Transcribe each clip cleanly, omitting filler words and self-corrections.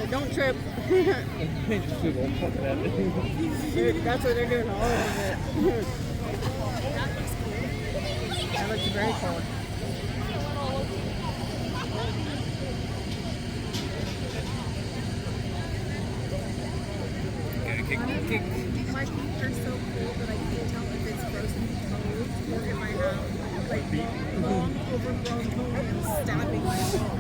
Don't trip. That's what they're doing all over it. That looks very cool. My feet are so cold that I can't tell if it's frozen toes or if I have like long overgrown toes and stabbing my toe.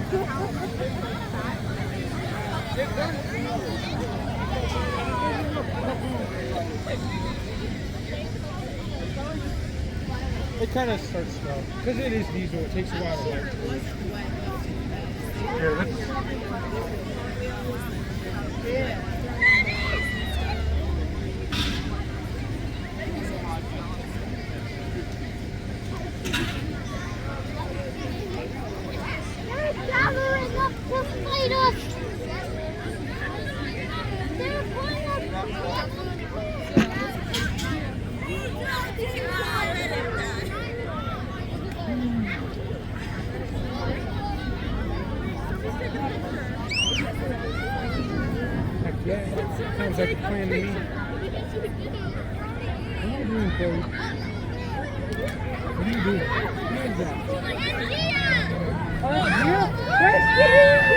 It kind of starts slow because it is diesel. It takes a while to light. Yeah. Sounds like a plan to me. What are you doing, Chloe? What are you doing? What is that? Oh, yeah! Bestie!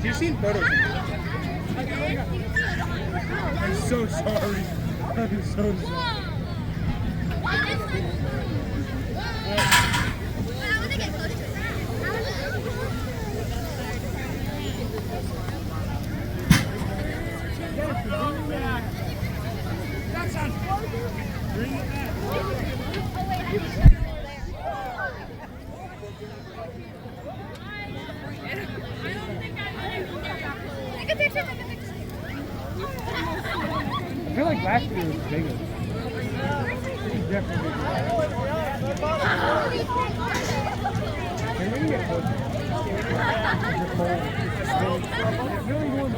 You've seen photos of me. I'm so sorry. I'm so sorry. Bring it back. I feel like last year was bigger. It was definitely bigger. Can we get closer? It's cold. It's really warm.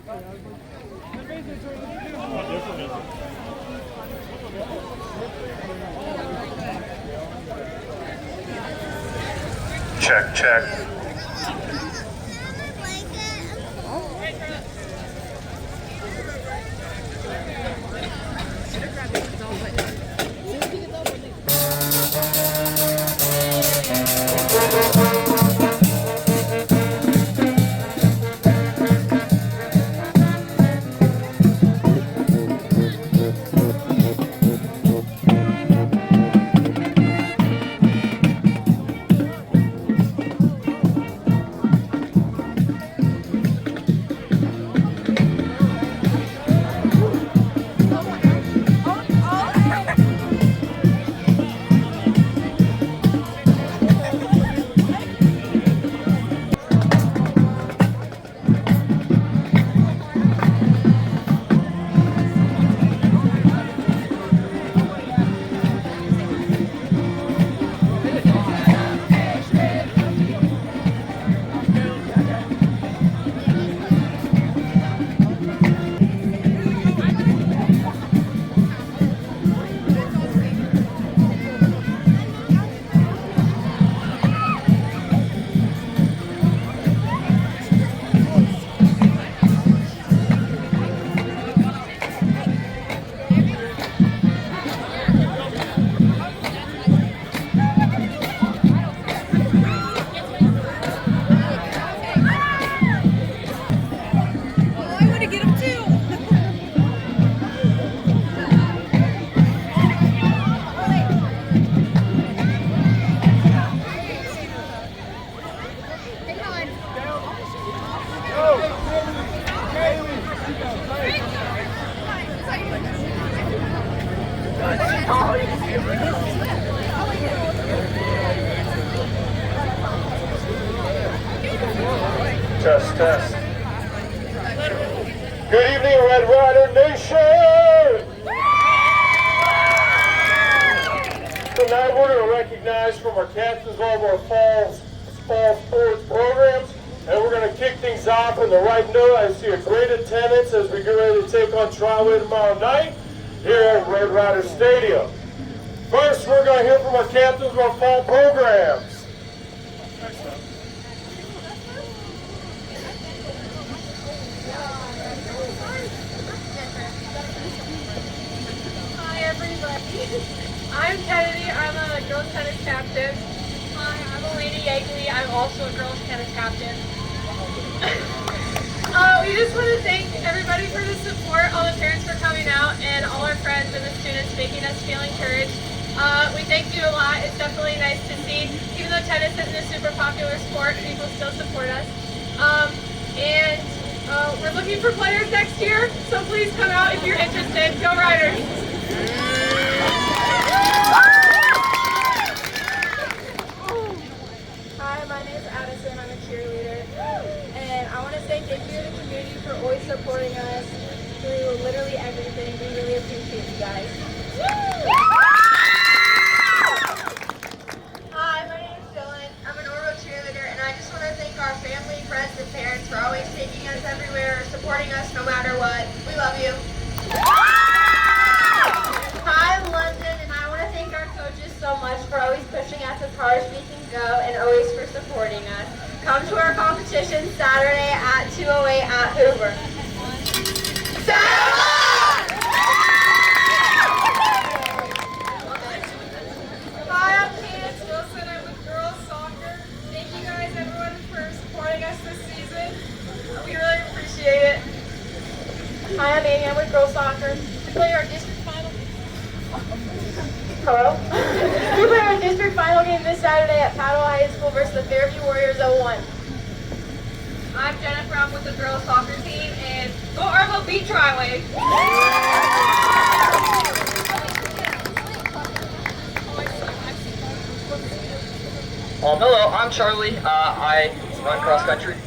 Check, check. Test, test. Good evening, Red Rider Nation! Tonight we're going to recognize from our captains all of our fall sports programs, and we're going to kick things off on the right note. I see a great attendance as we get ready to take on Triway tomorrow night here at Red Rider Stadium. First, we're going to hear from our captains of our fall programs. Hi everybody, I'm Kennedy, I'm a girls tennis captain. Hi, I'm Elena Yeagley, I'm also a girls tennis captain. We just want to thank everybody for the support, all the parents for coming out, and all our friends and the students making us feel encouraged. We thank you a lot. It's definitely nice to see, even though tennis isn't a super popular sport, people still support us. We're looking for players next year, so please come out if you're interested. Go Riders! Hi, my name is Addison. I'm a cheerleader. And I want to say thank you to the community for always supporting us through literally everything. We really appreciate you guys. Hi, my name is Dylan. I'm an Orrville cheerleader, and I just want to thank our family, friends, and parents for always taking us everywhere, supporting us no matter what. We love you. Hi, I'm London, and I want to thank our coaches so much for always pushing us as hard as we can go and always for supporting us. Come to our competition Saturday at 2:08 at Hoover. Hi, I'm Candace Wilson. I'm with girls soccer. Thank you guys, everyone, for supporting us this season. We really appreciate it. Hi, I'm Amy. I'm with girls soccer. We play our district final. Hello? We play our district final game this Saturday at Paddle High School versus the Fairview Warriors 01. I'm Jennifer. I'm with the girls soccer team, and go Orrville, beat Triway. Hello, I'm Charlie. I run cross country.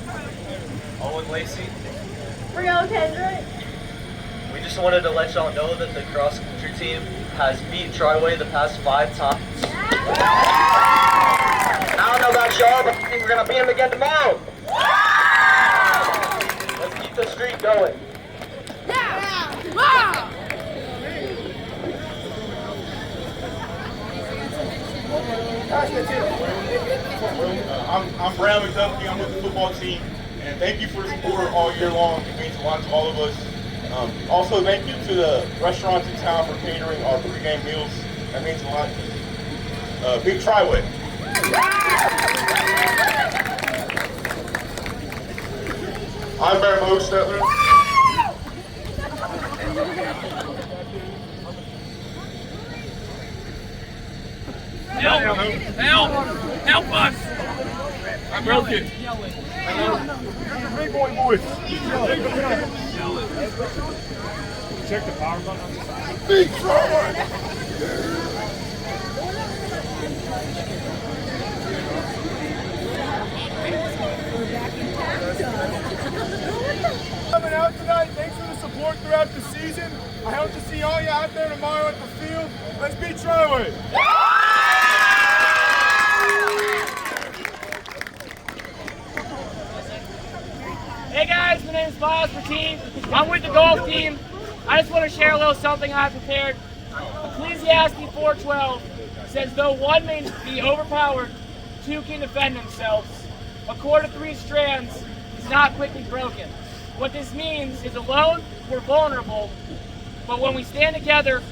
Owen Lacey. Brielle Kendrick. We just wanted to let y'all know that the cross country team has beat Triway the past 5 times. I don't know about y'all, but I think we're gonna beat them again tomorrow. Let's keep the streak going. going. I'm Brad McDuffie. I'm with the football team, and thank you for the support all year long. It means a lot to all of us. Also, thank you to the restaurants in town for catering our pregame meals. That means a lot. Big Triway. I'm Mayor Mo Stetler. Help us! I broke it. Big boys. Check the power button on the side. Big Triway. Coming out tonight, thanks for the support throughout the season. I hope to see all you out there tomorrow at the field. Let's beat Triway. Hey guys, my name is Miles Martin. I'm with the golf team. I just want to share a little something I prepared. Ecclesiastes 4:12 says, though one may be overpowered, two can defend themselves. A cord of 3 strands is not quickly broken. What this means is alone, we're vulnerable, but when we stand together,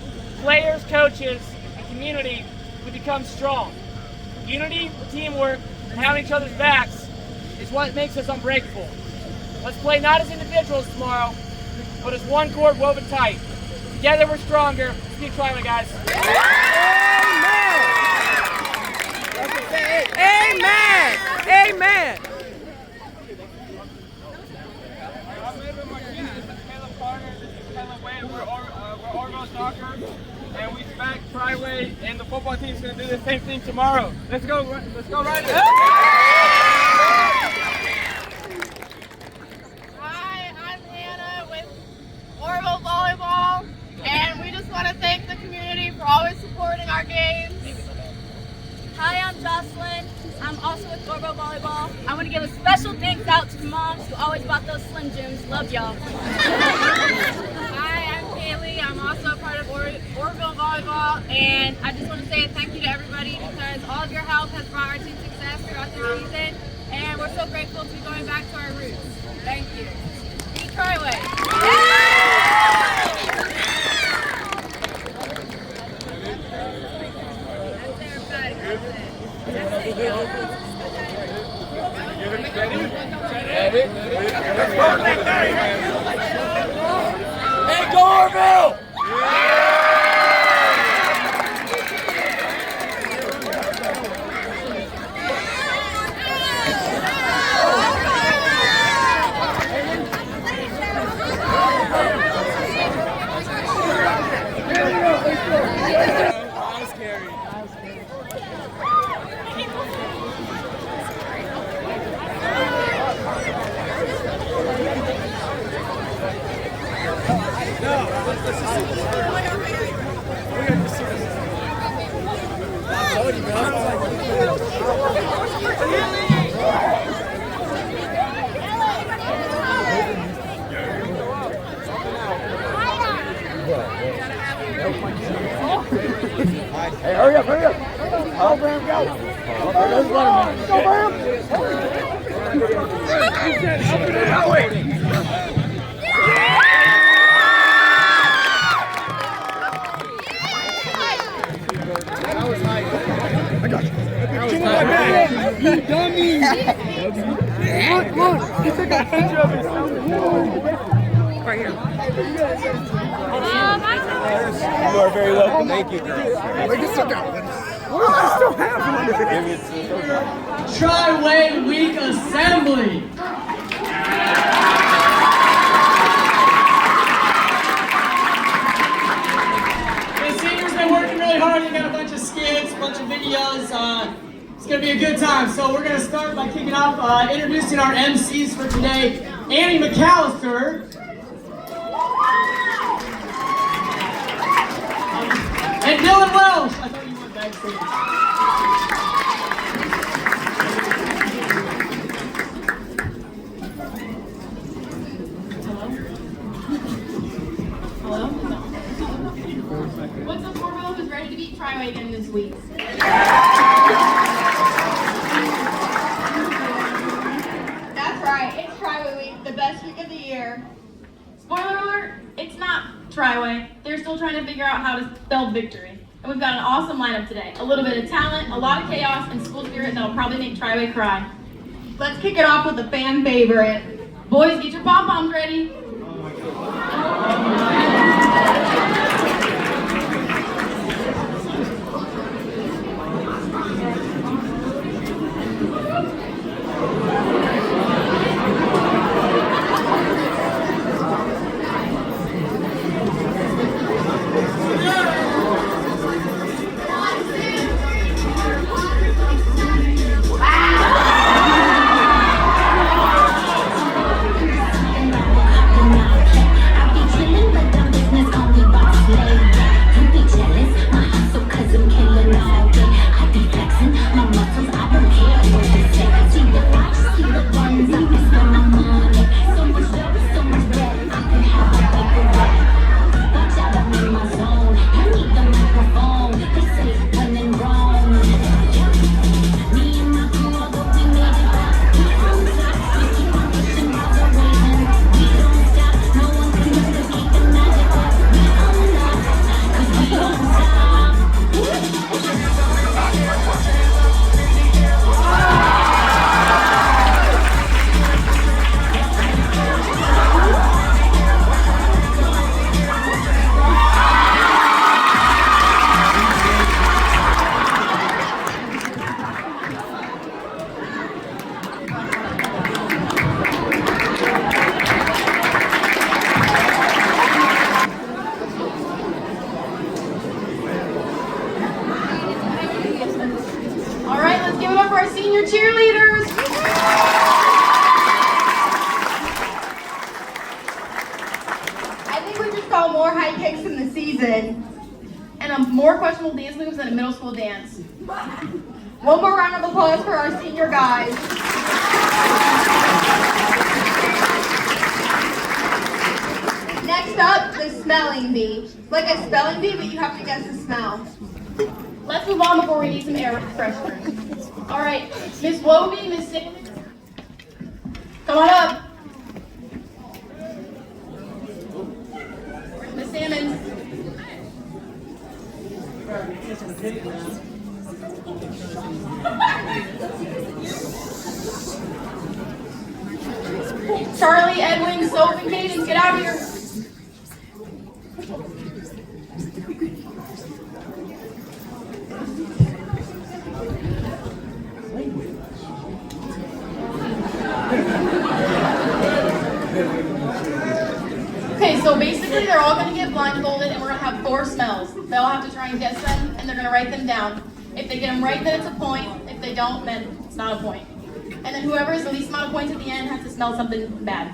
players, coaches, and community, we become strong. Unity, teamwork, and having each other's backs is what makes us unbreakable. Let's play not as individuals tomorrow, but as one cord woven tight. Together we're stronger. Let's keep trying, guys. Amen! Amen! We're Orrville soccer, and we expect Triway and the football team's going to do the same thing tomorrow. Let's go Riders! Hi, I'm Hannah with Orrville Volleyball, and we just want to thank the community for always supporting our games. Hi, I'm Jocelyn. I'm also with Orrville Volleyball. I want to give a special thanks out to the moms who always bought those Slim Jims. Love y'all. Hi, I'm Kaylee. I'm also a part of Orrville Volleyball, and I just want to say thank you to everybody because all of your help has brought our team success throughout the season, and we're so grateful to be going back to our roots. Thank you. Beat Triway. Hey, go Orrville! Hey, hurry up, hurry up. Go, Bram, go. Go, Bram. That way. That was high. I got you. You dummy. Look. He took a picture of himself. Right here. You are very welcome. Thank you, girl. Look at stuck out. What do I still have? Triway Week Assembly. The seniors been working really hard. You got a bunch of skits, a bunch of videos. It's gonna be a good time. So we're gonna start by kicking off, introducing our MCs for today. Annie McAllister. And Dylan Welsh. I thought you went backstage. Hello? beat Triway again this week. That's right, it's Triway week, the best week of the year. Spoiler alert, it's not Triway. They're still trying to figure out how to spell victory. And we've got an awesome lineup today. A little bit of talent, a lot of chaos, and school spirit that'll probably make Triway cry. Let's kick it off with a fan favorite. Boys, get your pom-poms ready. More questionable dance moves than a middle school dance. One more round of applause for our senior guys. Next up, the smelling bee. Like a spelling bee, but you have to guess the smell. Let's move on before we need some air fresheners. All right, Miss Wobie, Miss Salmon, come on up. Miss Salmon. Charlie, Edwin, Soph, and Cadence, get out of here. Okay, so basically they're all going to get blindfolded and we're going to have 4 smells. They'll have to try and guess them and they're going to write them down. If they get them right, then it's a point. If they don't, then it's not a point. And then whoever has the least amount of points at the end has to smell something bad.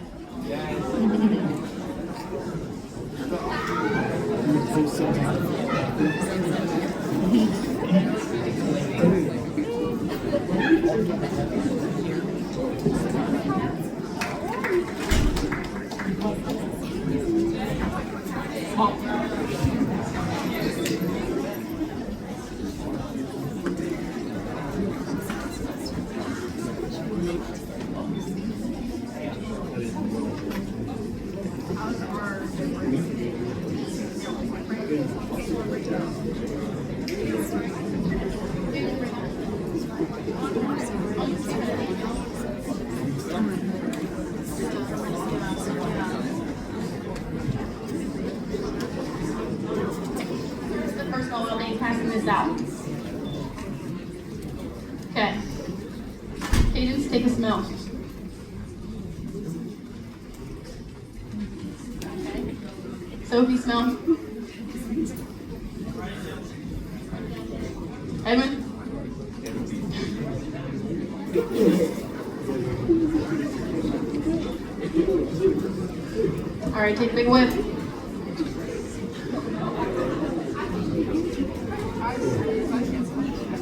Okay. Cadence, take a smell. Okay. Sophie, smell. Edwin. All right, take a big whiff.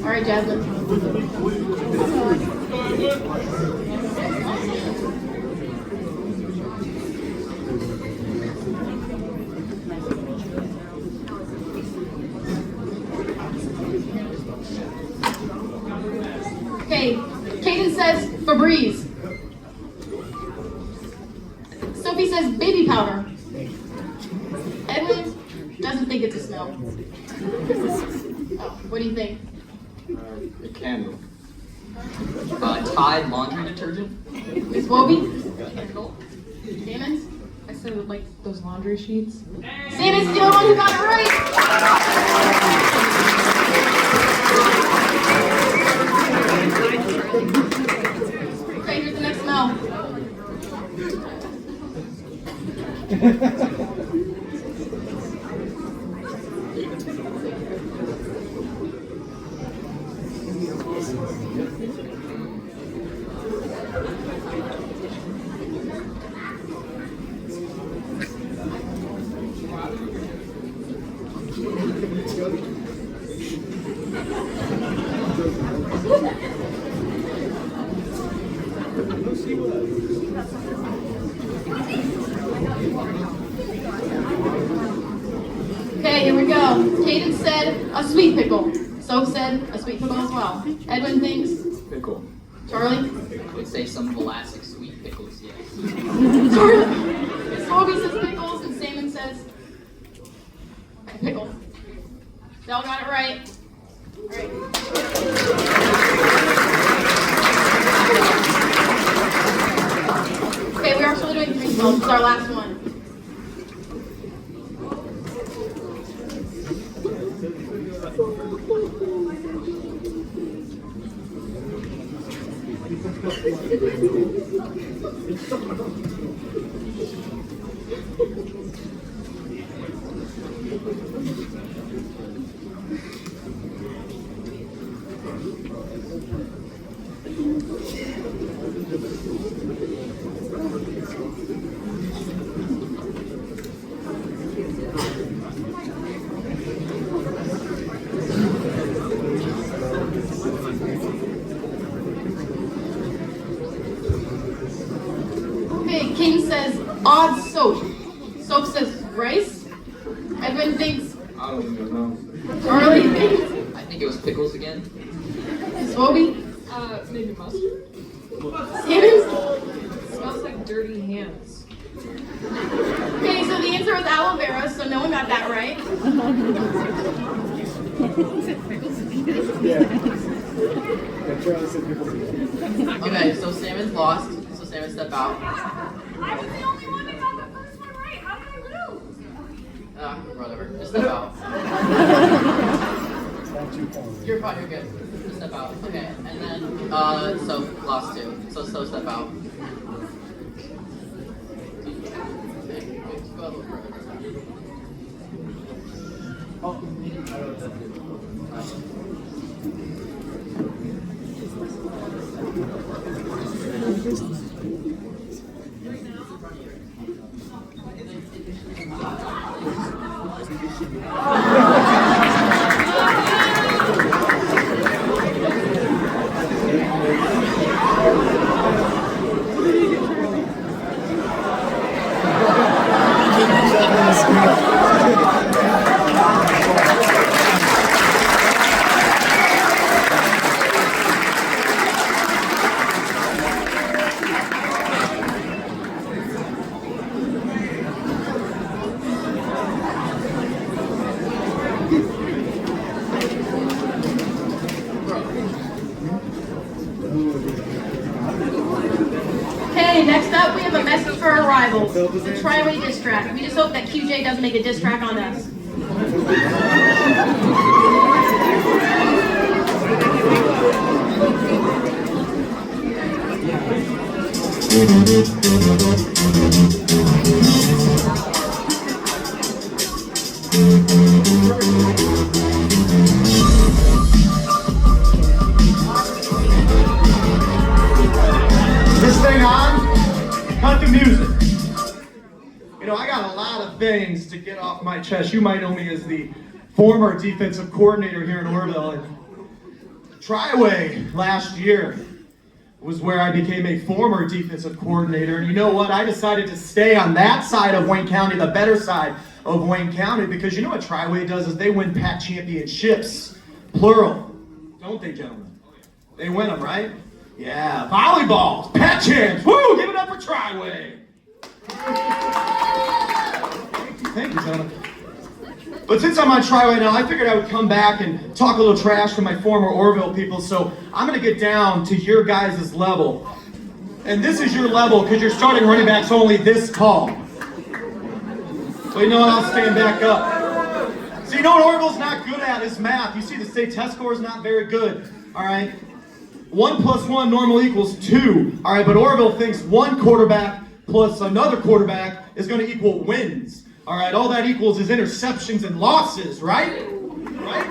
All right, Jasmine. Breeze. Sophie says baby powder. Edwin doesn't think it's a smell. Oh, what do you think? A candle. Tide laundry detergent. Miss Wobie? Sammons? I said like those laundry sheets. Sammons, the only one who got it right! Okay, here's the next smell. Okay, here we go. Caden said a sweet pickle. Soph said a sweet pickle as well. Edwin thinks Pickle. Charlie? I would say some molasses sweet pickles, yes. Charlie. Wobie says pickles and Salmon says pickles. They all got it right. All right. Okay, we are still doing 3 smells. This is our last one. Okay, King says odd soap. Soap says rice. Edwin thinks. I don't even know. Charlie thinks. I think it was pickles again. Wobie. Maybe mustard. Sammons. Smells like dirty hands. Okay, so the answer was aloe vera, so no one got that right. Okay, so Salmon's lost. So Salmon step out. I was the only one that got the first one right. How did I lose? Whatever. Just step out. You're fine, you're good. Just step out. Okay, and then, so lost 2. So step out. Okay, just go a little further. Okay, next up we have a message for our rivals. The Triway diss track. We just hope that QJ doesn't make a diss track on us. This thing on? Cut the music. You know, I got a lot of things to get off my chest. You might know me as the former defensive coordinator here in Orrville. And Triway last year was where I became a former defensive coordinator. And you know what? I decided to stay on that side of Wayne County, the better side of Wayne County, because you know what Triway does is they win PAC championships, plural. Don't they, gentlemen? They win them, right? Yeah, volleyballs, pet champs. Woo! Give it up for Triway. Thank you, gentlemen. But since I'm on Triway now, I figured I would come back and talk a little trash to my former Orrville people. So I'm going to get down to your guys' level. And this is your level because your starting running back's only this tall. So you know what? I'll stand back up. So you know what Orrville's not good at is math. You see the state test score is not very good. All right. 1 plus 1 normally equals 2. All right, but Orrville thinks one quarterback plus another quarterback is going to equal wins. All right, all that equals is interceptions and losses, right? Right?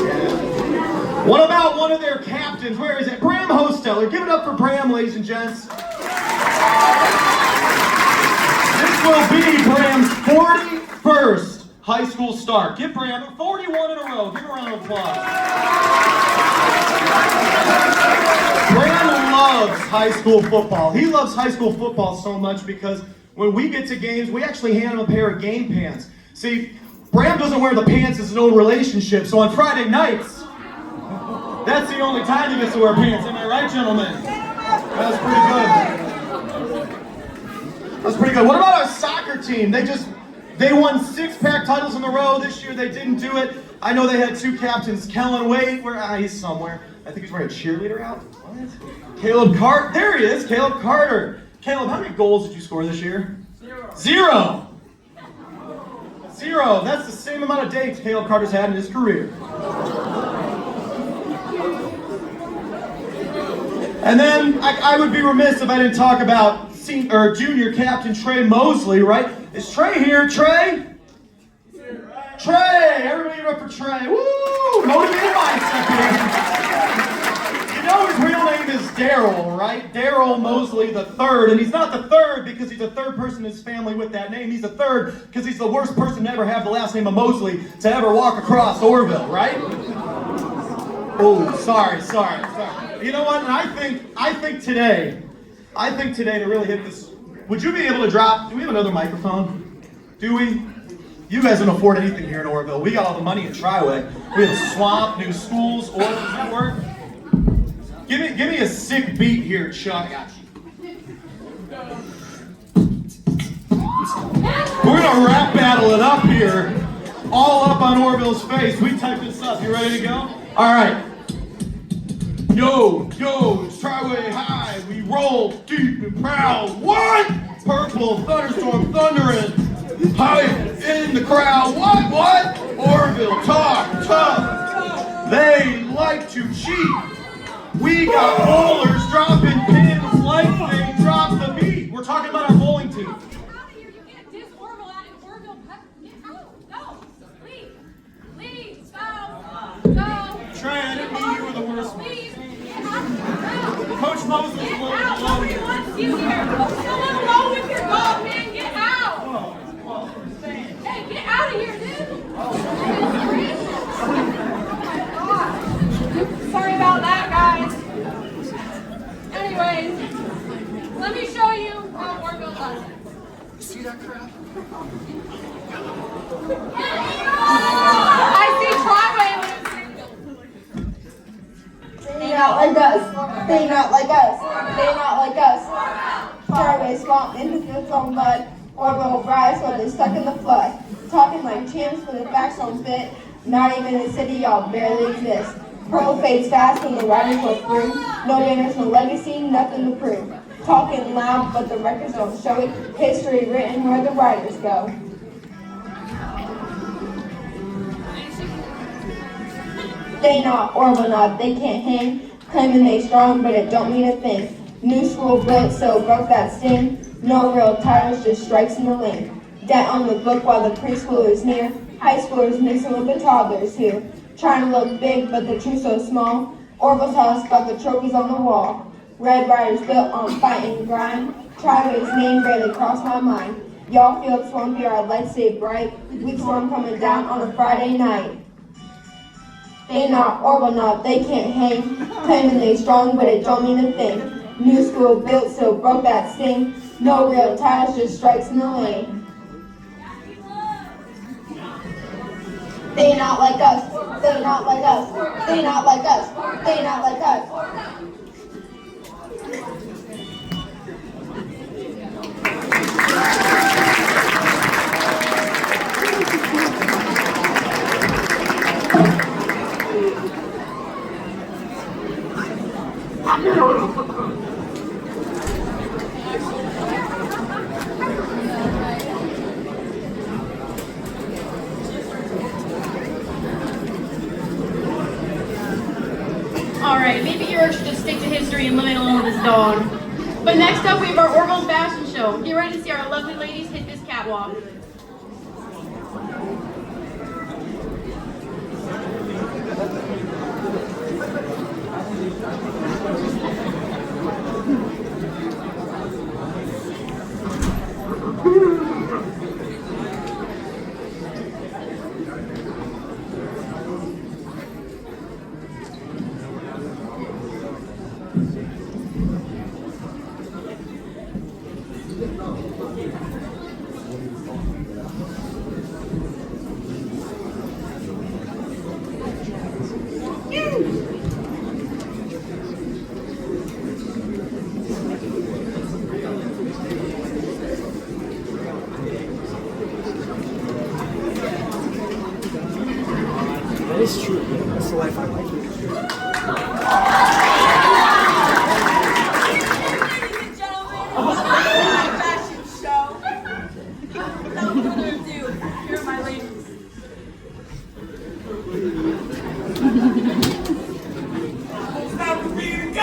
Yeah. What about one of their captains? Where is it? Bram Hosteller. Give it up for Bram, ladies and gents. This will be Bram's 41st high school start. Give Bram 41 in a row. Give him a round of applause. Bram loves high school football. He loves high school football so much because when we get to games, we actually hand him a pair of game pants. See, Bram doesn't wear the pants as an old relationship, so on Friday nights, that's the only time he gets to wear pants. Am I right, gentlemen? That's pretty good. That's pretty good. What about our soccer team? They won 6-pack titles in a row. This year they didn't do it. I know they had 2 captains. Kellen Wade, he's somewhere. I think he's wearing a cheerleader out. What? Caleb Carter. There he is, Caleb Carter. Caleb, how many goals did you score this year? 0. 0. That's the same amount of dates Caleb Carter's had in his career. And then I would be remiss if I didn't talk about junior captain Trey Mosley, right? Is Trey here? Trey? Trey! Everybody give it up for Trey. Woo! Motivated mindset here. You know his real name is Daryl, right? Daryl Mosley the third, and he's not the third because he's the third person in his family with that name. He's the third because he's the worst person to ever have the last name of Mosley to ever walk across Orrville, right? Oh, sorry. You know what? And I think today to really hit this, would you be able to drop? Do we have another microphone? Do we? You guys don't afford anything here in Orrville. We got all the money in Triway. We have a swamp, new schools, Orrville. Does that work? Give me a sick beat here, Chuck. We're gonna rap battle it up here, all up on Orrville's face. We type this up. You ready to go? All right. Yo, it's Triway high. We roll deep and proud. What? Purple thunderstorm thundering. High in the crowd. What? Orrville talk tough. They like to cheat. We got bowlers dropping pins like they drop the beat. We're talking about our bowling team. Get out of here. You can't diss Orrville out in Orrville. Get out. Go. Leave. Go. Trey, I didn't mean you were the worst one. Leave. Coach Moses is Get out. Nobody wants you here. Go alone with your dog, man. Get out. Hey, get out of here, dude. Sorry about that, guys. Anyways, let me show you how Orrville does it. See that crap? I see Triway. They not like us. They not like us. They not like us. Triway swamp into the foam mud. Orrville rise while they stuck in the flood. Talking like champs when the facts don't fit. Not even in the city, y'all barely exist. Purple fades fast when the riders go through. No banners, no legacy, nothing to prove. Talking loud, but the records don't show it. History written where the riders go. They not, Orrville not, they can't hang. Claiming they strong, but it don't mean a thing. New school built, so broke that sting. No real titles, just strikes in the lane. Debt on the book while the preschoolers near. High schoolers mixing with the toddlers here. Trying to look big, but the truth so small. Orrville's house got the trophies on the wall. Red Riders built on fight and grind. Triway's name barely crossed my mind. Y'all feel swampy, our lights stay bright. We storm coming down on a Friday night. They not, Orrville not, they can't hang. Claiming they strong, but it don't mean a thing. New school built, so broke that sting. No real titles, just strikes in the lane. They not like us. They not like us. They not like us. They not like us. Alright, maybe Eric should just stick to history and leave alone with his dog. But next up we have our Orrville fashion show. Get ready to see our lovely ladies hit this catwalk. That is true. That's the life I like. Fashion show. Without further ado, here are my ladies. It's time for me to go!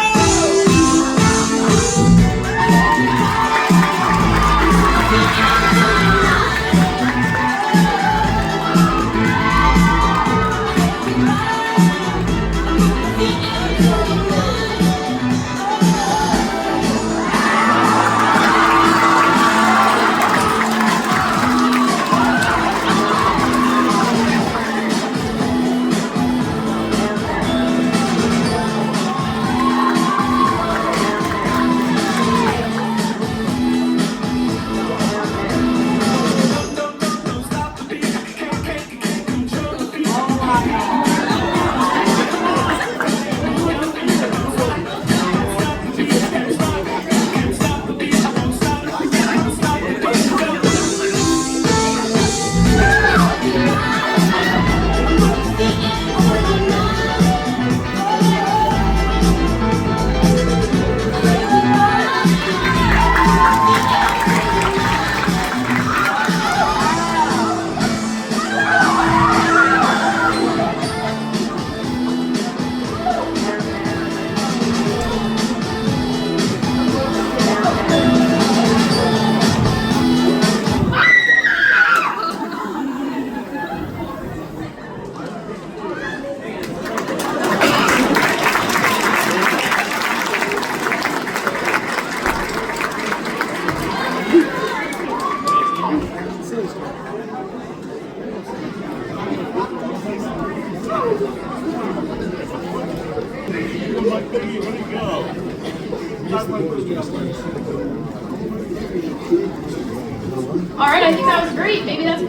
Alright, I think that was great. Maybe that's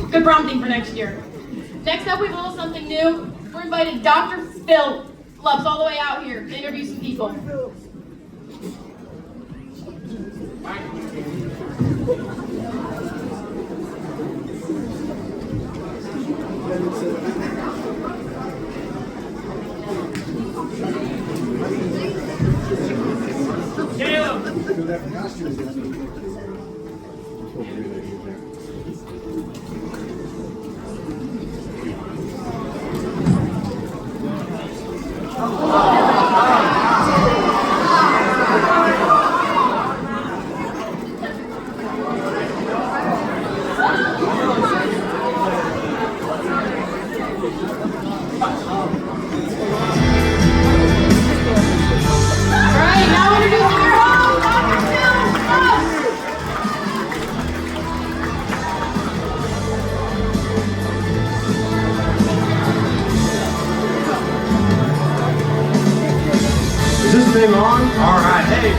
good prompting for next year. Next up, we have a little something new. We're invited Dr. Phil Lupps all the way out here to interview some people. Thing on? All right, hey,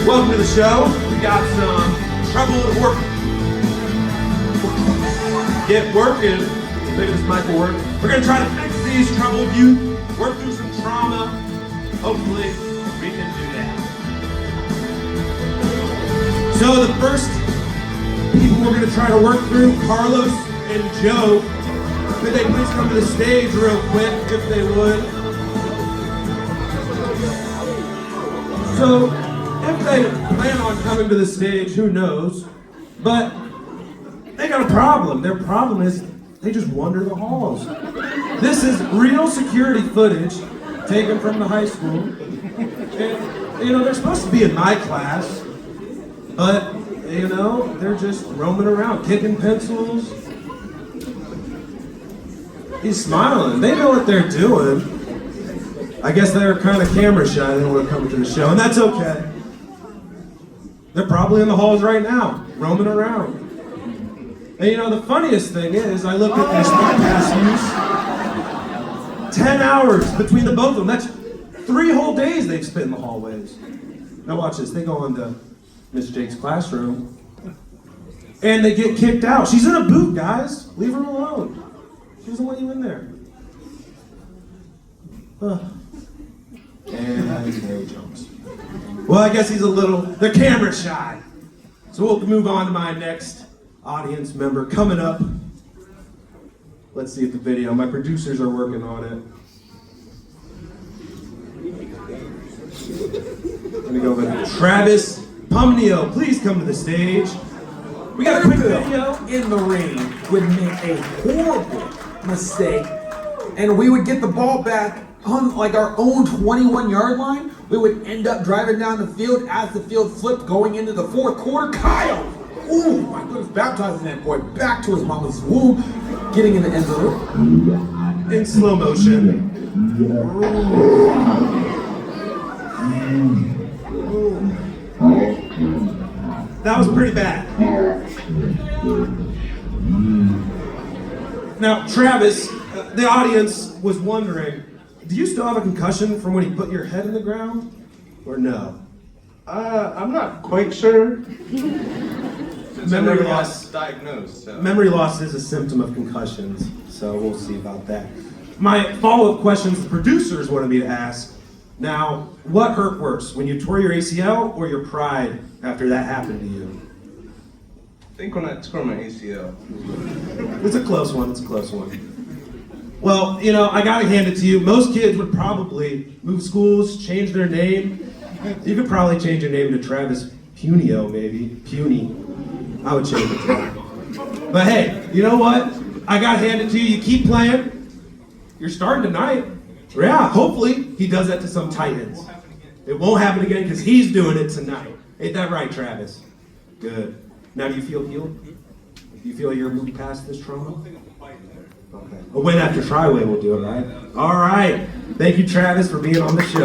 welcome to the show. We got some trouble at work. Get working Maybe this mic will work. We're gonna try to fix these troubled youth, work through some trauma. Hopefully, we can do that. So the first people we're gonna try to work through, Carlos and Joe. Could they please come to the stage real quick, if they would? So, if they plan on coming to the stage, who knows? But they got a problem. Their problem is they just wander the halls. This is real security footage taken from the high school. And, you know, they're supposed to be in my class, but, you know, they're just roaming around, kicking pencils. He's smiling. They know what they're doing. I guess they're kind of camera shy. They don't want to come to the show, and that's okay. They're probably in the halls right now, roaming around. And you know, the funniest thing is, I looked at their smart pass use. 10 hours between the both of them. That's 3 whole days they've spent in the hallways. Now watch this. They go into Miss Jake's classroom, and they get kicked out. She's in a boot, guys. Leave her alone. She doesn't want you in there. And there he jumps. Well, I guess they're camera shy. So we'll move on to my next audience member coming up. Let's see if the video, my producers are working on it. Let me go with Travis Pumnio. Please come to the stage. We got a quick video. In the rain would make a horrible mistake, and we would get the ball back on like our own 21-yard line. We would end up driving down the field as the field flipped going into the 4th quarter. Kyle, oh my goodness, baptizing that boy back to his mama's womb, getting in the end zone in slow motion. That was pretty bad. Now, Travis, the audience was wondering, do you still have a concussion from when he put your head in the ground, or no? I'm not quite sure. Memory loss diagnosed. So. Memory loss is a symptom of concussions, so we'll see about that. My follow-up questions the producers wanted me to ask. Now, what hurt worse, when you tore your ACL or your pride after that happened to you? I think when I tore my ACL. It's a close one, Well, you know, I gotta hand it to you. Most kids would probably move schools, change their name. You could probably change your name to Travis Punio, maybe. Puny. I would change it to that. But hey, you know what? I gotta hand it to you. You keep playing. You're starting tonight. Yeah, hopefully he does that to some Titans. It won't happen again because he's doing it tonight. Ain't that right, Travis? Good. Now do you feel healed? Do you feel you're moving past this trauma? Okay. A win after Triway will do it, right? All right. Thank you, Travis, for being on the show.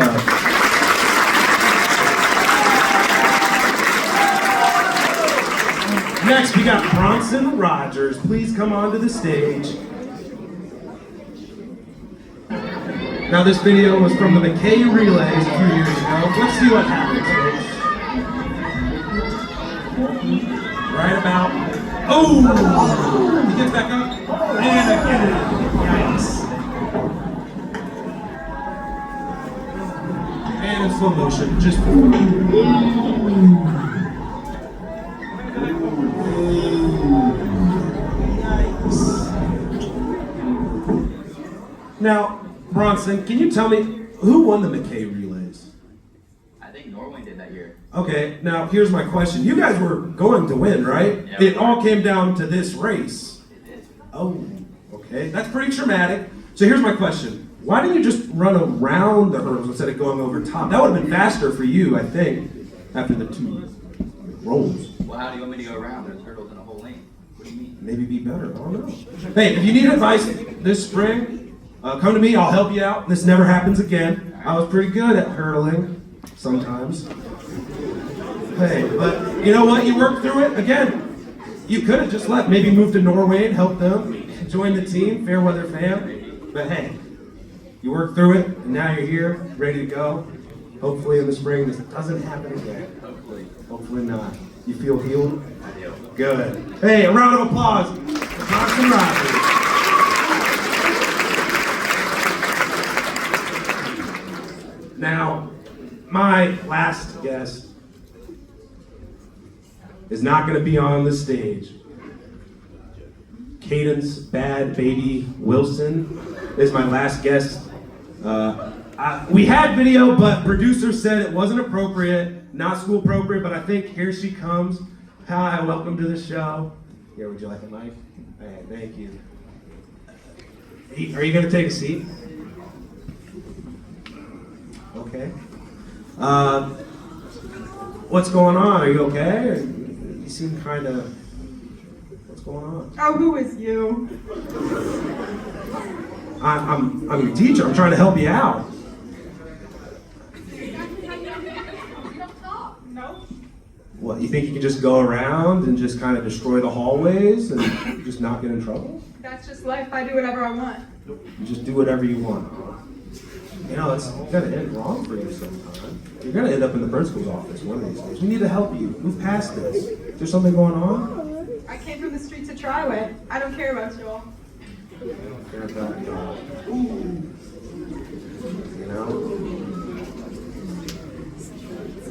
Next, we got Bronson Rogers. Please come onto the stage. Now, this video was from the McKay Relays a few years ago. Let's see what happens, folks. Right about. Oh! He gets back up. And again. Yikes. And in slow motion, just. Now, Bronson, can you tell me who won the McKay Relays? I think Norway did that year. Okay, now here's my question. You guys were going to win, right? Yeah, it all came down to this race. It did. Oh, okay. That's pretty traumatic. So here's my question. Why didn't you just run around the hurdles instead of going over top? That would have been faster for you, I think, after the 2 rolls. Well, how do you want me to go around? There's hurdles in a whole lane. What do you mean? Maybe be better. I don't know. Hey, if you need advice this spring, come to me, I'll help you out. This never happens again. I was pretty good at hurdling, sometimes. Hey, but you know what? You worked through it. Again, you could have just left. Maybe moved to Norway and helped them. Join the team, Fairweather fam. But hey, you worked through it, and now you're here, ready to go. Hopefully in the spring this doesn't happen again. Hopefully not. You feel healed? I do. Good. Hey, a round of applause for Bronson Rogers. My last guest is not going to be on the stage. Cadence Bad Baby Wilson is my last guest. We had video, but producer said it wasn't appropriate, not school appropriate, but I think here she comes. Hi, welcome to the show. Here, would you like a mic? Hey, thank you. Are you going to take a seat? Okay. What's going on? Are you okay? You seem kind of... What's going on? Oh, who is you? I'm your teacher. I'm trying to help you out. No. What, you think you can just go around and just kind of destroy the hallways and just not get in trouble? That's just life. I do whatever I want. You just do whatever you want. You know, it's gonna end wrong for you sometime. You're gonna end up in the principal's office one of these days. We need to help you. Move past this. Is there something going on? I came from the streets of Triway. I don't care about you all. I don't care about you. You know?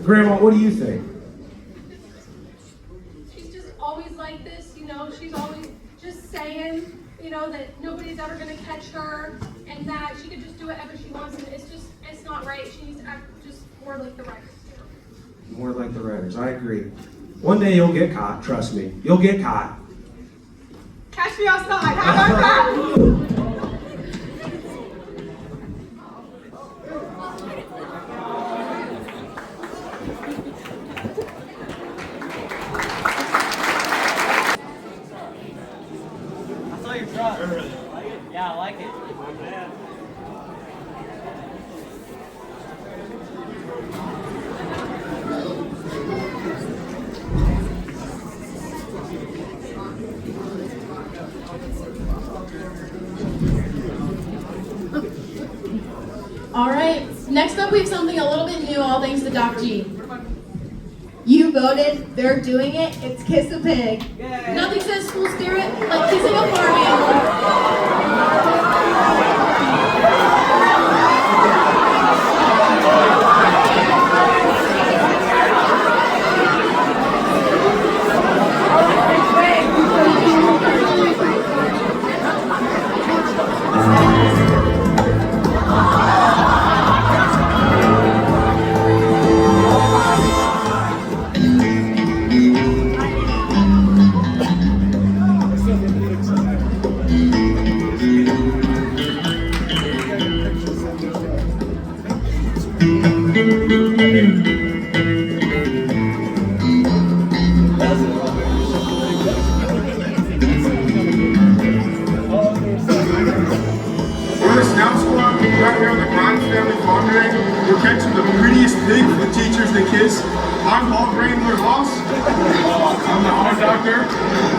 Grandma, what do you think? She's just always like this, you know, she's always just saying, you know, that nobody's ever gonna catch her and that she could just do whatever she wants, and it's not right. She needs to act just more like the writers. More like the writers, I agree. One day you'll get caught, trust me. You'll get caught. Catch me outside. How about that? Yeah, I like it. All right, next up we have something a little bit new, all thanks to Doc G. You voted, they're doing it, it's Kiss a Pig. Nothing says school spirit like kissing a farm We're the Scout Squad right here on the Kleine family farm today. We're catching the prettiest pig for the teachers to kiss. I'm Hog Wrangler Ross. I'm the hog doctor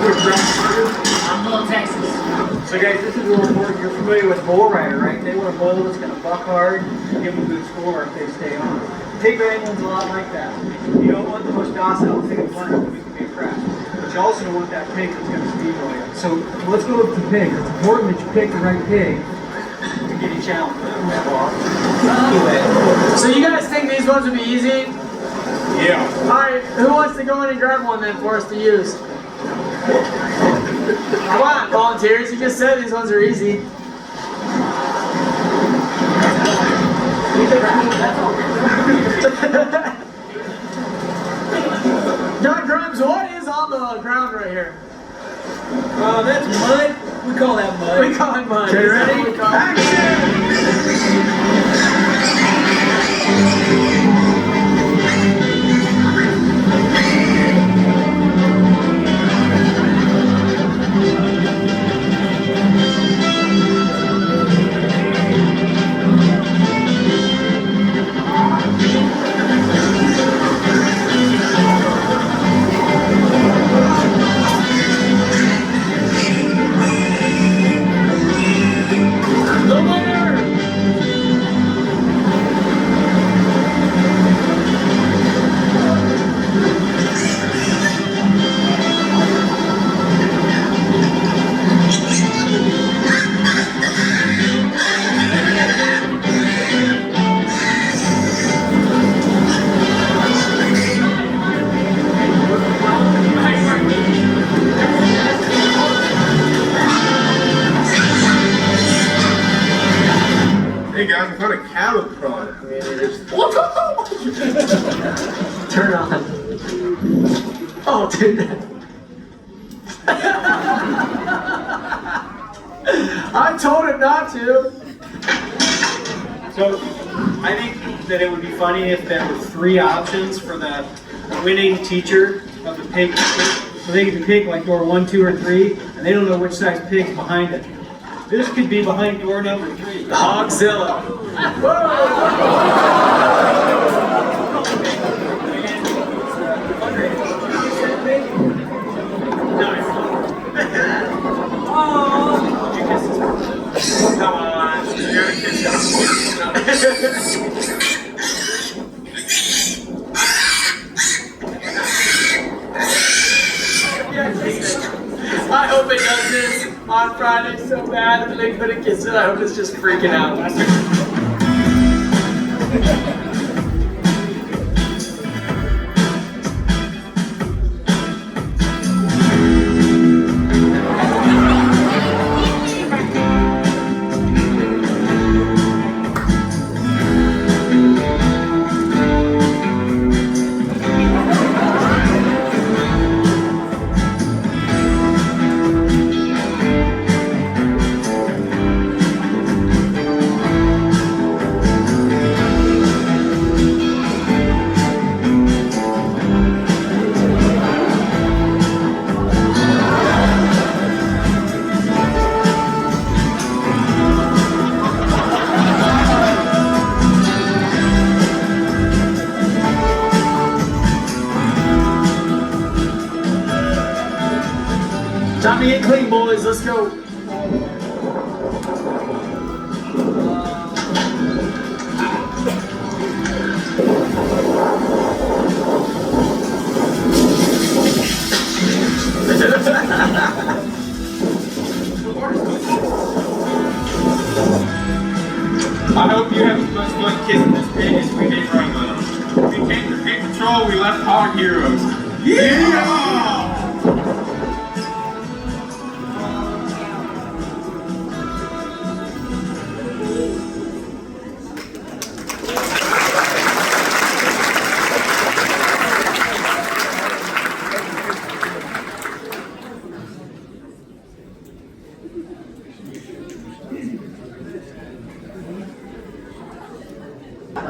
with Brown Sugar. I'm Little Texas. So guys, this is a little report. You're familiar with bull rider, right? They want a bull that's going to buck hard, give them good score if they stay on. Pig wrangling's a lot like that. You don't want the most docile thing in front of you, it can be a crash. But you also don't want that pig that's going to steamroll you. So let's go with the pig. It's important that you pick the right pig to get you challenged. So you guys think these ones would be easy? Yeah. Alright, who wants to go in and grab one then for us to use? Come on, volunteers. You just said these ones are easy. John Grimes, what is on the ground right here? That's mud. We call that mud. We call it mud. Okay, ready? Oh, dude. I told him not to. So, I think that it would be funny if there were 3 options for the winning teacher of the pig. So they get to pick like door 1, 2, or 3, and they don't know which size pig's behind it. This could be behind door number 3. Hogzilla. Come on, you gotta kiss I hope it does this on Friday so bad that they couldn't kiss it. I hope it's just freaking out. Time to get clean, boys. Let's go. I hope you have as much fun kissing this pig as we did right now. We came to Pig Patrol, we left Hog Heroes. Yeah!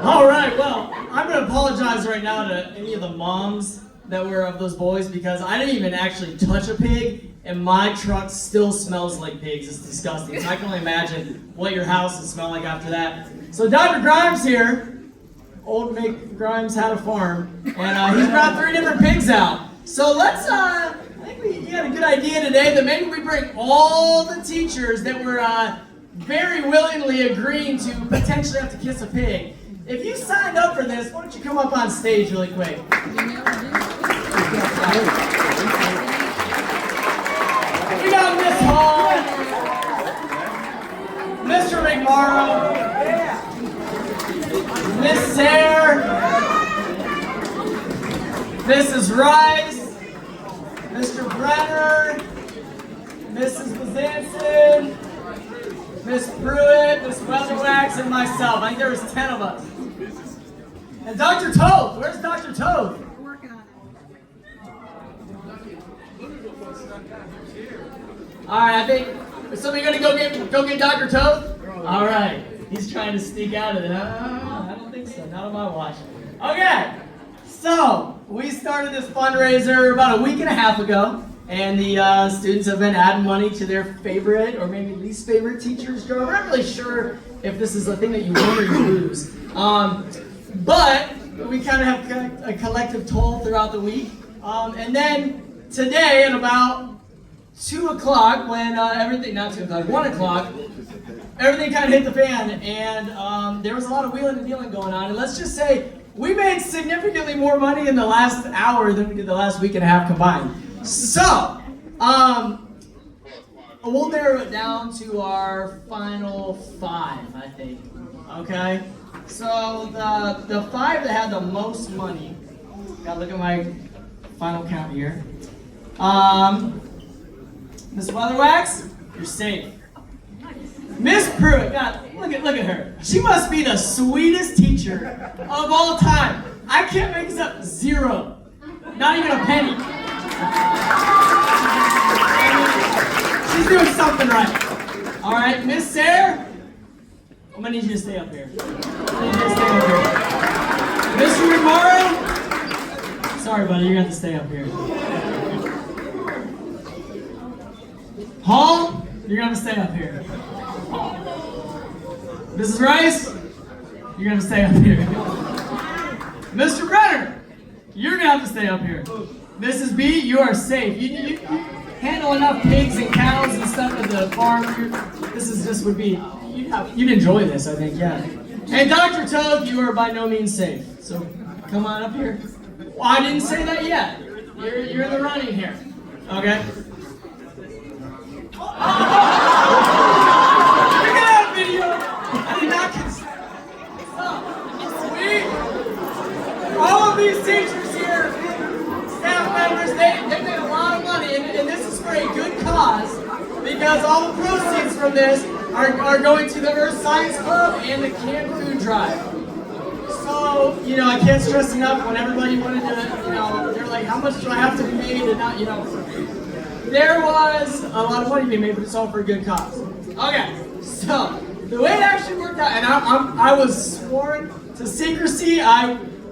All right, well, I'm going to apologize right now to any of the moms that were of those boys because I didn't even actually touch a pig and my truck still smells like pigs. It's disgusting. So I can only imagine what your house will smell like after that. So Dr. Grimes here, old Mick Grimes had a farm, and he's brought 3 different pigs out. So let's, I think we had a good idea today that maybe we bring all the teachers that were very willingly agreeing to potentially have to kiss a pig. If you signed up for this, why don't you come up on stage really quick? We got Miss Hall, Mr. McMorrow, Miss Sayre, Mrs. Rice, Mr. Brenner, Mrs. Bazanson, Miss Pruitt, Miss Weatherwax, and myself. I think there was 10 of us. And Dr. Toth, where's Dr. Toth? We're working on it. All right, I think, is somebody gonna go get Dr. Toth? All right, he's trying to sneak out of it. I don't think so, not on my watch. Okay, so we started this fundraiser about a week and a half ago. And the students have been adding money to their favorite or maybe least favorite teacher's jar. We're not really sure if this is a thing that you win or you lose. But we kind of have a collective toll throughout the week. And then today at about 2 o'clock when everything, not 2 o'clock, 1 o'clock, everything kind of hit the fan. And there was a lot of wheeling and dealing going on. And let's just say we made significantly more money in the last hour than we did the last week and a half combined. So, we'll narrow it down to our final 5, I think. Okay? So, the 5 that had the most money, gotta look at my final count here. Miss Weatherwax, you're safe. Miss Pruitt, God, look at her. She must be the sweetest teacher of all time. I can't make this up. 0. Not even a penny. She's doing something right. All right, Miss Sarah, I'm gonna need you to stay up here. Mr. Romero, sorry, buddy, you're gonna have to stay up here. Hall, you're gonna have to stay up here. Mrs. Rice, you're gonna stay up here. Mr. Brenner, you're gonna have to stay up here. Mrs. B, you are safe. You handle enough pigs and cows and stuff at the farm. This is just would be, you'd enjoy this, I think, yeah. And Dr. Toad, you are by no means safe. So come on up here. Well, I didn't say that yet. You're in the running here. Okay. Look at that video. I did not consent. All of these teachers here, staff members, they made a lot of money, and this is for a good cause, because all the proceeds from this are going to the Earth Science Club and the canned food drive. So, you know, I can't stress enough when everybody wanted to, you know, they're like, how much do I have to be made and not, you know. There was a lot of money being made, but it's all for a good cause. Okay, so the way it actually worked out, and I was sworn to secrecy.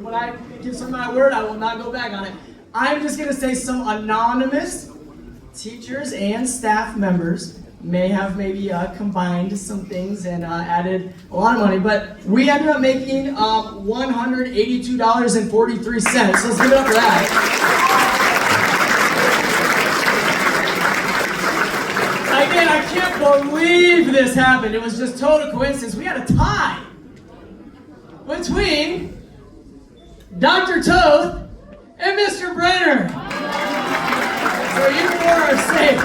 When I give someone my word, I will not go back on it. I'm just gonna say some anonymous teachers and staff members may have maybe combined some things and added a lot of money, but we ended up making $182.43. Let's give it up for that. Again, I can't believe this happened. It was just total coincidence. We had a tie between Dr. Toth and Mr. Brenner. So you four are safe.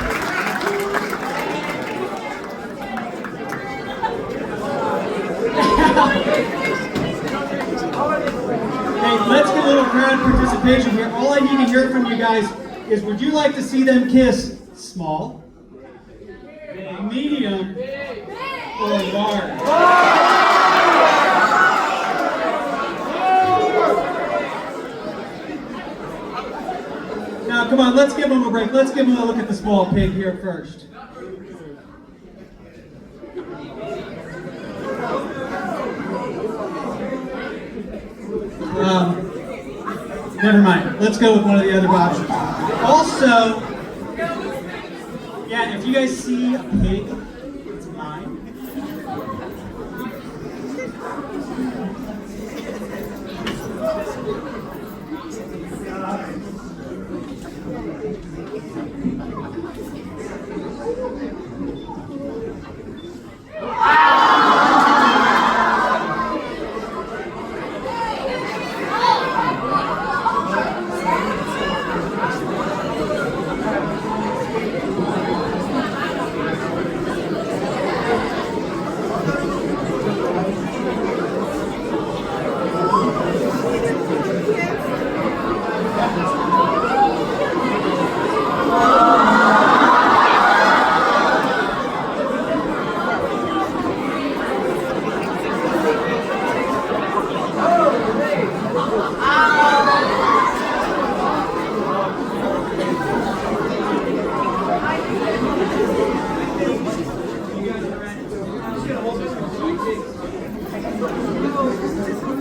Hey, let's get a little crowd participation here. All I need to hear from you guys is, would you like to see them kiss small, medium, or large? Now, come on, let's give them a break. Let's give them a look at the small pig here first. Never mind. Let's go with one of the other options. Also, yeah, if you guys see a pig, it's mine.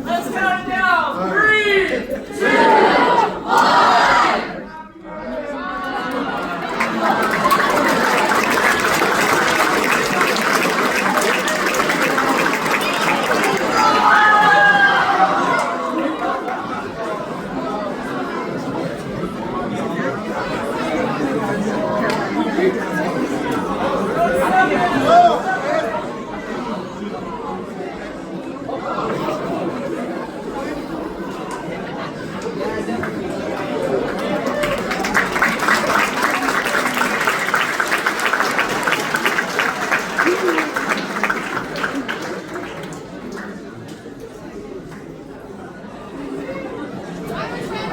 Let's count it down. 3, 2, 1.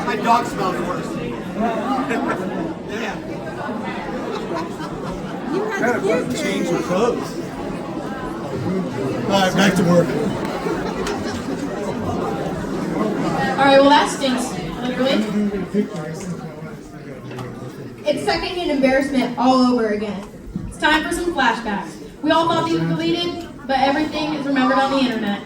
My dog smells worse. Yeah. Gotta fucking change your clothes. Alright, back to work. All right, well that stinks. Literally. It's secondhand embarrassment all over again. It's time for some flashbacks. We all thought these were deleted, but everything is remembered on the internet.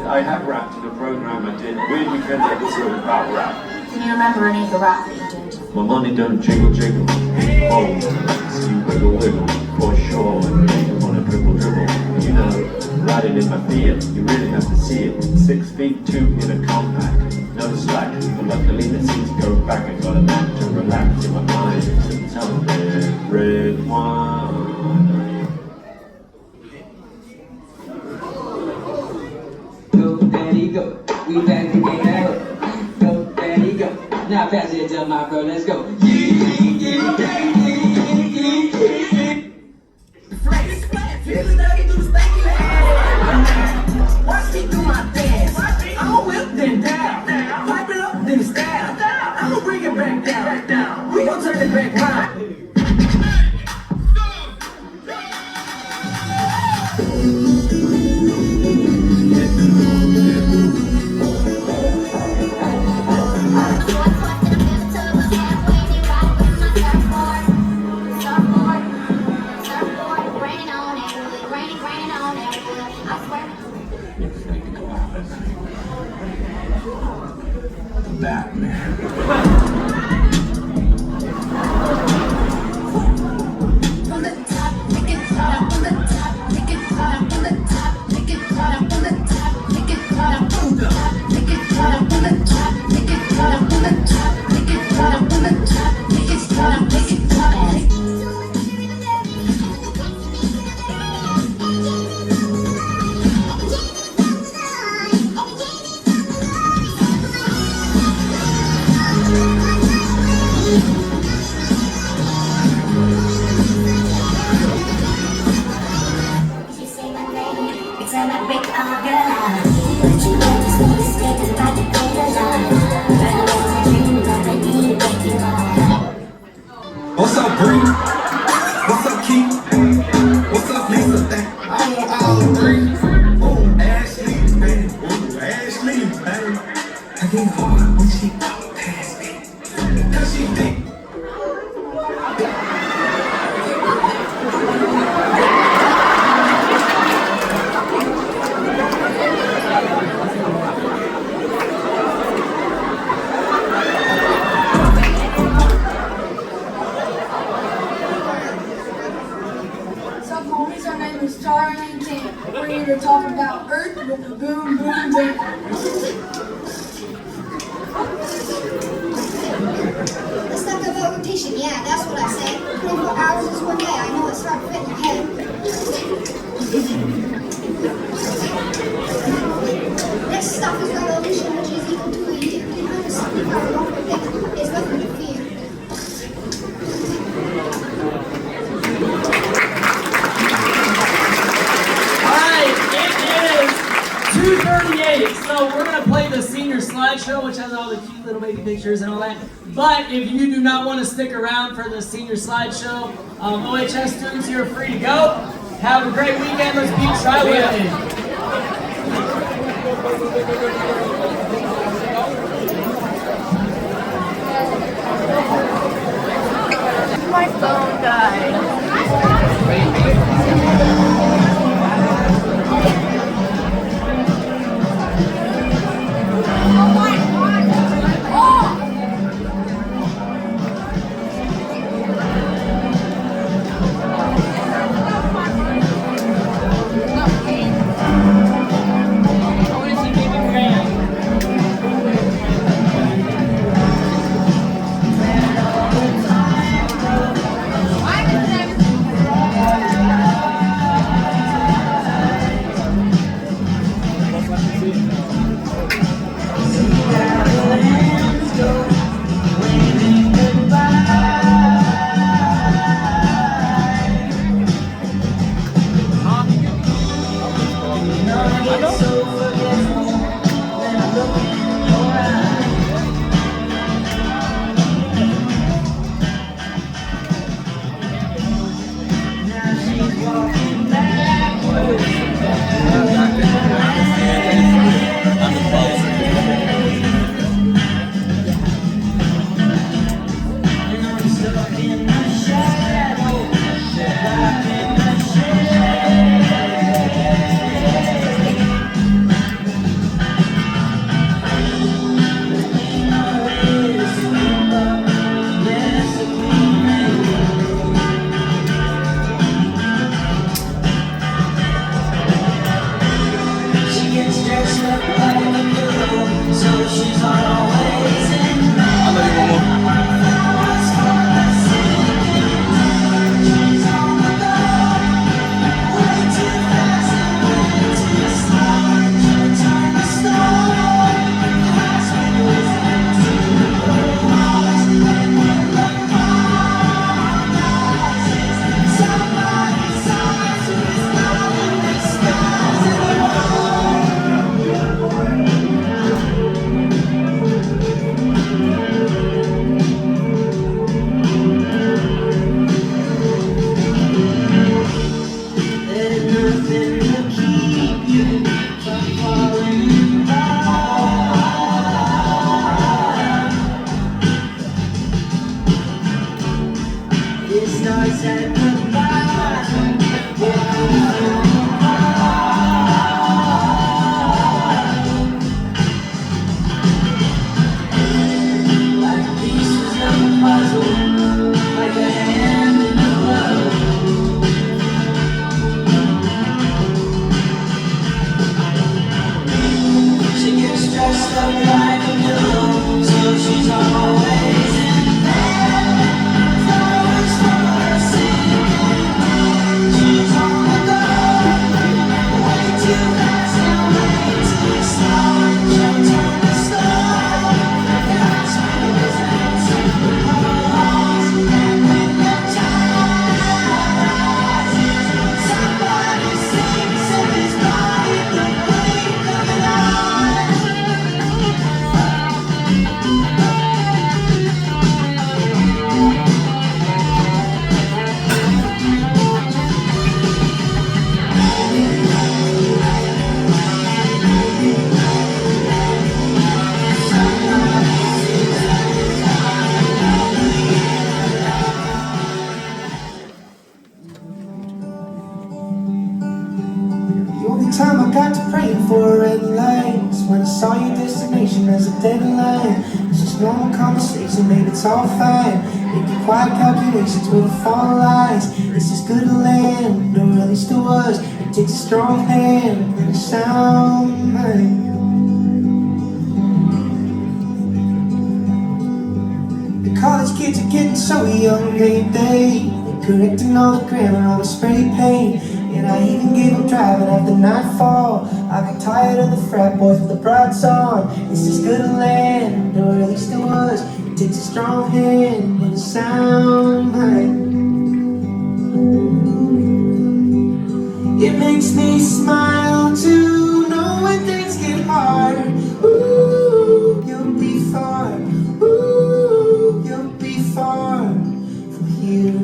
I have rapped in a program I did. Weird Weekend episode about rap. Can you remember any of the rap that you did? My money don't jiggle jiggle. Oh, see wiggle wiggle. For sure, and you want a dribble dribble. You know, riding in my Fiat, you really have to see it. 6'2" in a compact, no slack. But luckily the seats go back. I got a nap to relax in my mind. Some red wine. Go, daddy, go. We back again. Go, daddy, go. Now pass it to my bro. Let's go. Watch me do my dance. I'ma whip then down. Pipe it up then stab. I'ma bring it back down. We gon' turn it back round. What's up, Bree? What's up, Keith? What's up, Lisa? I want all three. Oh, Ashley, man. Oh, Ashley, man. I get hard when she walk past me. Cause she thick. We're here to talk about Earth with the boom boom boom. Let's talk about rotation. Yeah, that's what I say. 24 hours is one day. I know it's hard to fit in your head. Next stop is revolution, which is equal to a year. 365 long days. It's nothing to fear. Alright, it is 2:38, so we're going to play the senior slideshow, which has all the cute little baby pictures and all that. But if you do not want to stick around for the senior slideshow, OHS students, you're free to go. Have a great weekend. Let's beat Triway. My phone died. I can Time I got to praying for a red light when I saw your destination as a deadline. It's just normal conversation, maybe it's all fine. Making quiet calculations with a fall lies. It's just good to land, or at least it was. It takes a strong hand and a sound mind. The college kids are getting so young, ain't they? They're correcting all the grammar, all the spray paint. And I even gave up driving after nightfall. I got tired of the frat boys with the brights on. It's just good to land, or at least it was. It takes a strong hand and a sound mind. It makes me smile to know when things get hard. Ooh, you'll be far. Ooh, you'll be far from here.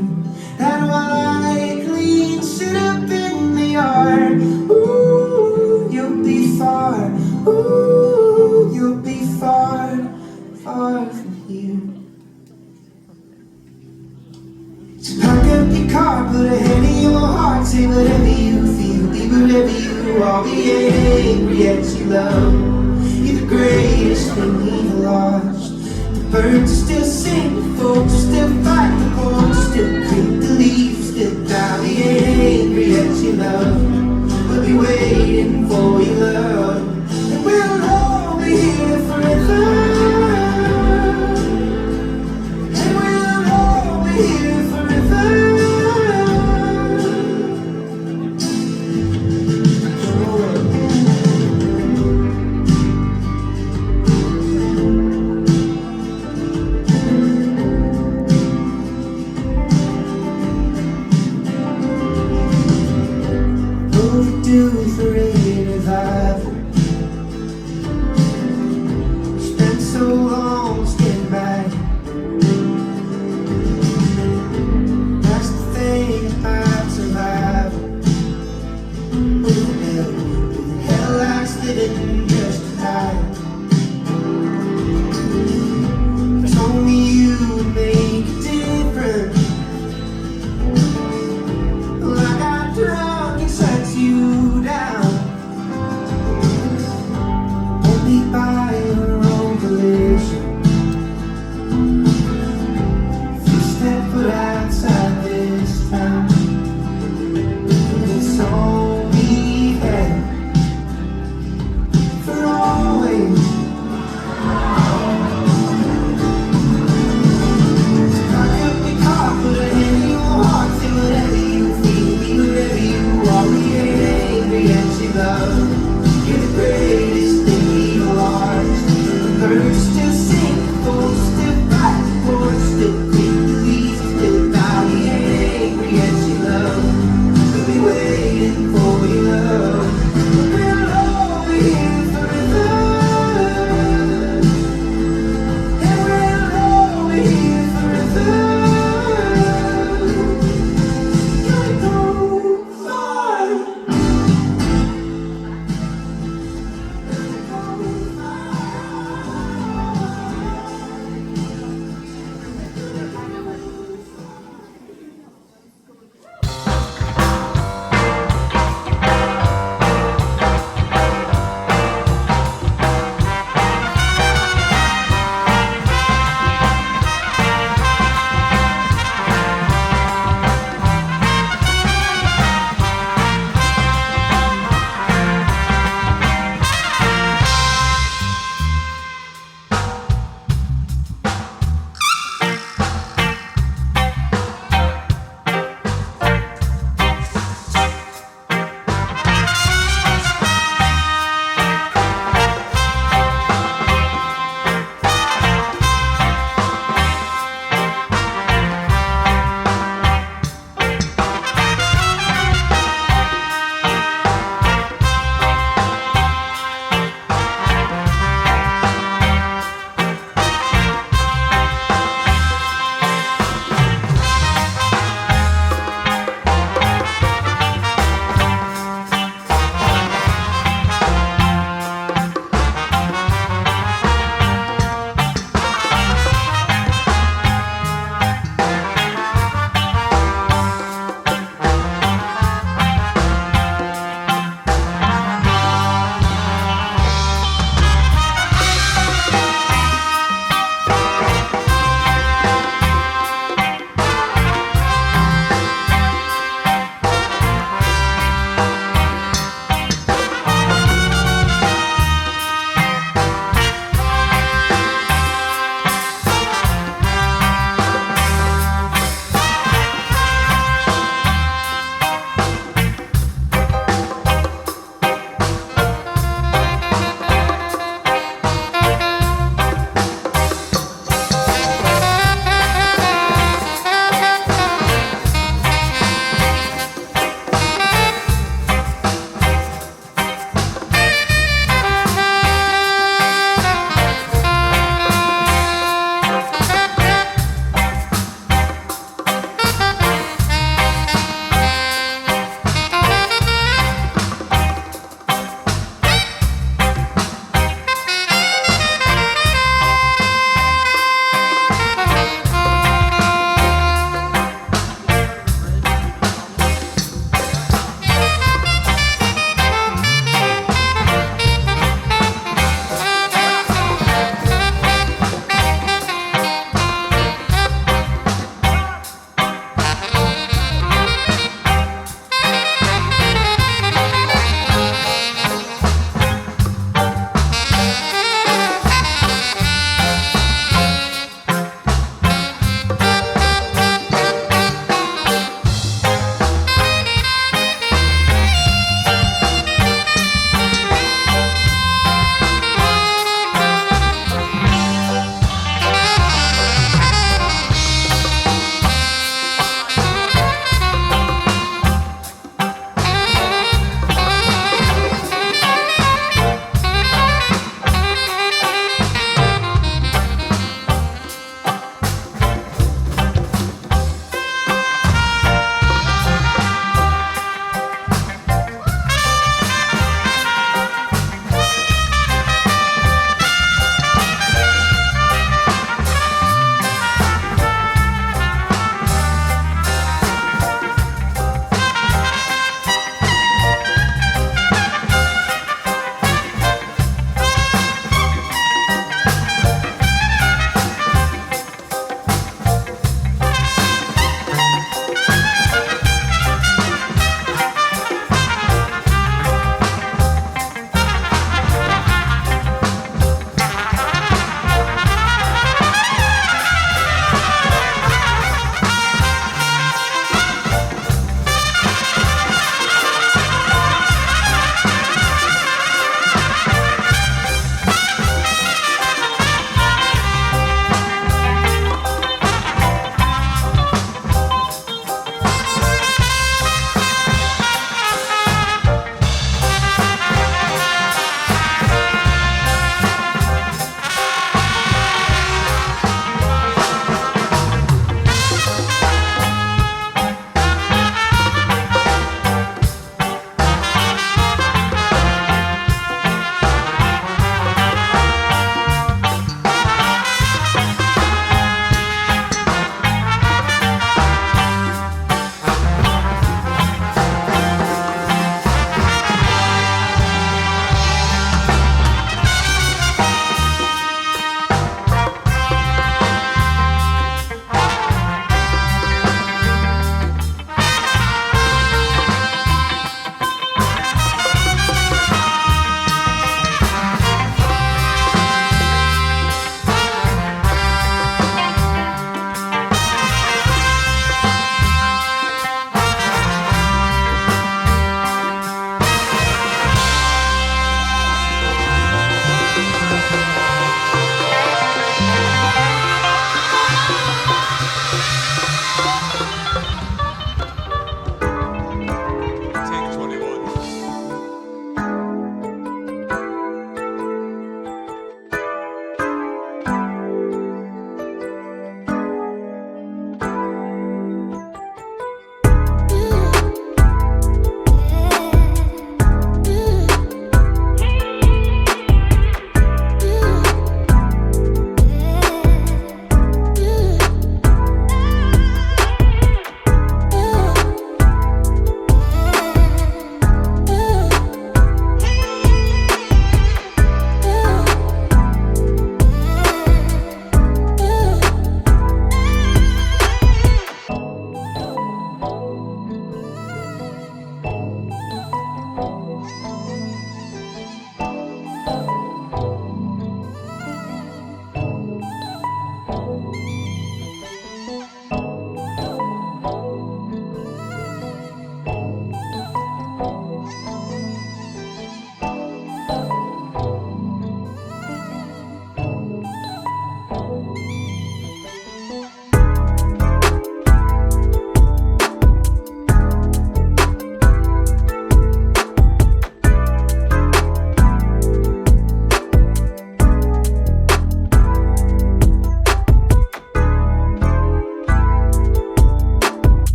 And while I clean shit up in the yard, ooh, you'll be far. Ooh, you'll be far, far from here. So pack up your car, put a hand in your heart, say whatever you feel, be whatever you are, be angry yet you love. You're the greatest thing we've lost. The birds are still sing, the folks are still fight, the boats are still creep, the leaves still die. Be angry yet you love. We'll be waiting for your love, and we'll all be here forever. And we'll all be here forever. Overdue for a revival. Spent so long standing back. That's the thing about survival. Who the hell likes living just to die? There's only you would make a difference. Well, I got drunk and set you down. love.